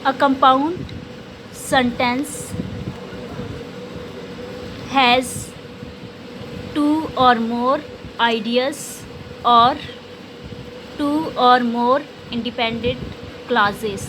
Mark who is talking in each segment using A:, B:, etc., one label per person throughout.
A: A compound sentence has two or more ideas or two or more independent clauses.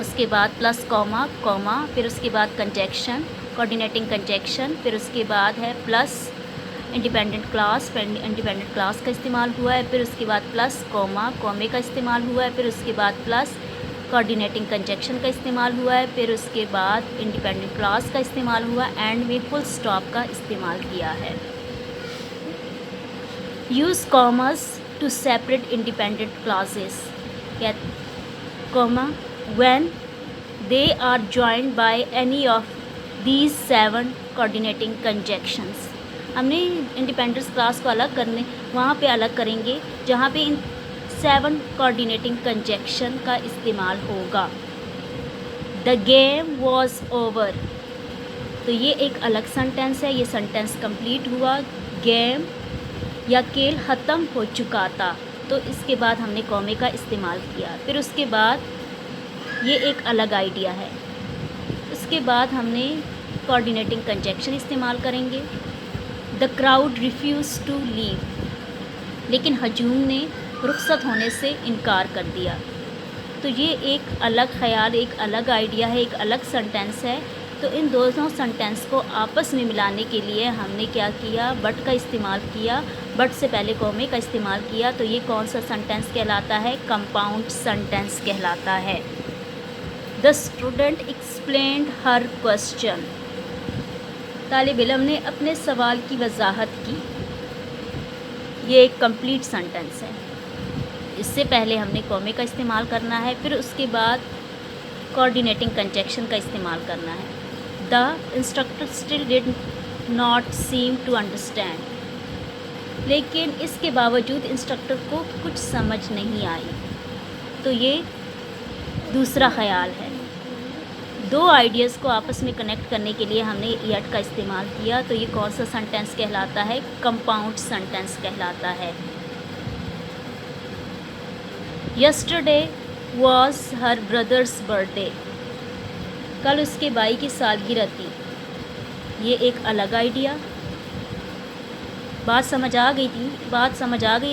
A: اس کے بعد plus کوما کوما، پھر اس کے بعد کنجیکشن، کوآرڈینیٹنگ کنجیکشن، پھر اس کے بعد ہے plus independent class, independent class کا استعمال ہوا ہے، پھر اس کے بعد پلس کوما کومے کا استعمال ہوا ہے، پھر اس کے بعد پلس کوآرڈینیٹنگ کنجیکشن کا استعمال ہوا ہے، پھر اس کے بعد انڈیپینڈنٹ کلاس کا استعمال ہوا ہے، اینڈ میں فل اسٹاپ کا استعمال کیا ہے۔ Use commas to separate independent clauses, comma when they are joined by any of these 7 coordinating conjunctions۔ ہم نے انڈیپینڈنس کلاس کو الگ کرنے وہاں پہ الگ کریں گے جہاں پہ ان 7 کوآرڈینیٹنگ کنجنکشن کا استعمال ہوگا۔ دا گیم واز اوور، تو یہ ایک الگ سنٹینس ہے، یہ سنٹینس کمپلیٹ ہوا، گیم یا کھیل ختم ہو چکا تھا، تو اس کے بعد ہم نے کومے کا استعمال کیا۔ پھر اس کے بعد یہ ایک الگ آئیڈیا ہے، اس کے بعد ہم نے کوآرڈینیٹنگ کنجنکشن استعمال کریں گے۔ دا کراؤڈ ریفیوز ٹو لیو، لیکن ہجوم نے رخصت ہونے سے انکار کر دیا، تو یہ ایک الگ خیال، ایک الگ آئیڈیا ہے، ایک الگ سنٹینس ہے۔ تو ان دونوں سنٹینس کو آپس میں ملانے کے لیے ہم نے کیا کیا، بٹ کا استعمال کیا، بٹ سے پہلے کومے کا استعمال کیا، تو یہ کون سا سنٹینس کہلاتا ہے، کمپاؤنڈ سنٹینس کہلاتا ہے۔ The student explained her question، طالب علم نے اپنے سوال کی وضاحت کی، یہ ایک کمپلیٹ سنٹینس ہے۔ اس سے پہلے ہم نے کومے کا استعمال کرنا ہے، پھر اس کے بعد کوآرڈینیٹنگ کنجنکشن کا استعمال کرنا ہے۔ The instructor still did not seem to understand، لیکن اس کے باوجود انسٹرکٹر کو کچھ سمجھ نہیں آئی، تو یہ دوسرا خیال ہے۔ دو آئیڈیاز کو آپس میں کنیکٹ کرنے کے لیے ہم نے یٹ کا استعمال کیا، تو یہ کون سا سنٹینس کہلاتا ہے، کمپاؤنڈ سنٹینس کہلاتا ہے۔ Yesterday was Hare brothers birth day, کل اس کے بھائی کی سالگرہ تھی، یہ ایک الگ آئیڈیا۔ بات سمجھ آ گئی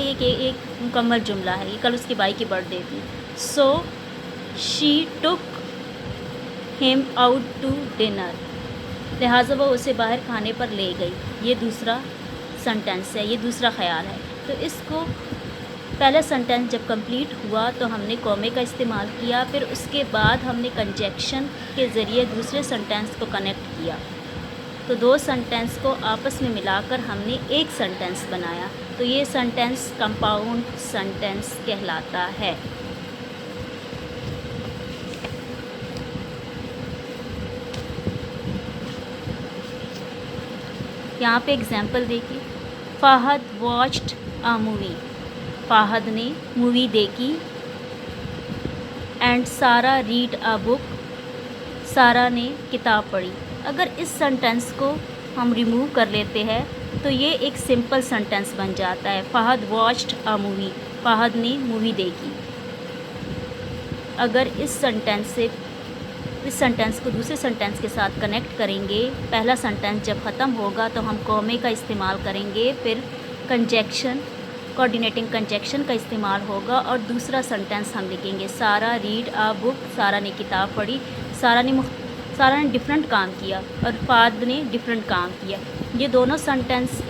A: ہے کہ ایک مکمل جملہ ہے، یہ کل اس کے بھائی کی برتھ ڈے تھی۔ سو شی ٹک ہیم آؤٹ ٹو ڈنر، لہٰذا وہ اسے باہر کھانے پر لے گئی، یہ دوسرا سنٹینس ہے، یہ دوسرا خیال ہے۔ تو اس کو پہلا سنٹینس جب کمپلیٹ ہوا تو ہم نے کومے کا استعمال کیا، پھر اس کے بعد ہم نے کنجنکشن کے ذریعے دوسرے سنٹینس کو کنیکٹ کیا، تو دو سنٹینس کو آپس میں ملا کر ہم نے ایک سنٹینس بنایا، تو یہ سنٹینس کمپاؤنڈ سنٹینس کہلاتا ہے۔ یہاں پہ اگزامپل دیکھیے، Fahad watched a movie, Fahad نے مووی دیکھی، اینڈ سارا ریڈ اے بک، سارا نے کتاب پڑھی۔ اگر اس سنٹینس کو ہم ریموو کر لیتے ہیں تو یہ ایک سمپل سنٹینس بن جاتا ہے، Fahad watched a movie, Fahad نے مووی دیکھی۔ اگر اس سنٹینس کو دوسرے سنٹینس کے ساتھ کنیکٹ کریں گے، پہلا سنٹینس جب ختم ہوگا تو ہم کومے کا استعمال کریں گے، پھر کنجنکشن، کوآرڈینیٹنگ کنجنکشن کا استعمال ہوگا، اور دوسرا سنٹینس ہم لکھیں گے، سارا ریڈ اے بک، سارا نے کتاب پڑھی۔ سارا نے ڈفرینٹ کام کیا اور فہد نے ڈفرینٹ کام کیا، یہ دونوں سنٹینس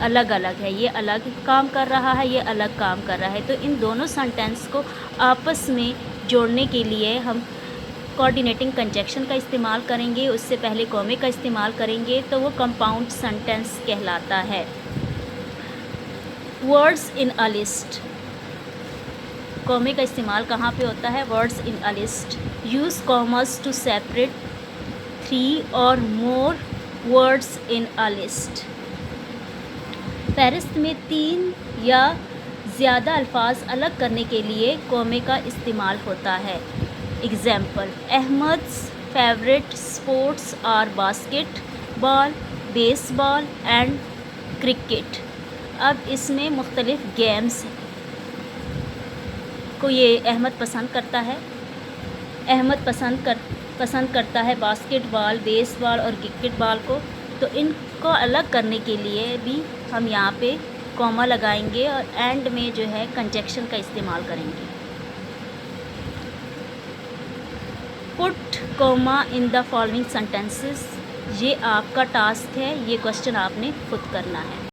A: الگ الگ ہے، یہ الگ کام کر رہا ہے، یہ الگ کام کر رہا ہے، تو ان دونوں سنٹینس کو آپس میں جوڑنے کے لیے ہم کوآرڈینیٹنگ کنجنکشن کا استعمال کریں گے، اس سے پہلے کومے کا استعمال کریں گے، تو وہ کمپاؤنڈ سنٹینس کہلاتا ہے۔ ورڈز ان اے لسٹ، کومے کا استعمال کہاں پہ ہوتا ہے، words in a list. Use commas to separate 3 اور more words in a list، فہرست میں 3 یا زیادہ الفاظ الگ کرنے کے لیے کومے کا استعمال ہوتا ہے۔ اگزامپل، احمد's favorite sports are basketball, baseball and cricket. اب اس میں مختلف گیمز کو یہ احمد پسند کرتا ہے، احمد پسند کرتا ہے باسکٹ بال، بیس بال اور کرکٹ بال کو، تو ان کو الگ کرنے کے لیے بھی ہم یہاں پہ کوما لگائیں گے اور اینڈ میں جو ہے کنجنکشن کا استعمال کریں گے۔ پٹ کوما ان دا فالوئنگ سینٹینسز، یہ آپ کا ٹاسک ہے، یہ کوشچن آپ نے خود کرنا ہے.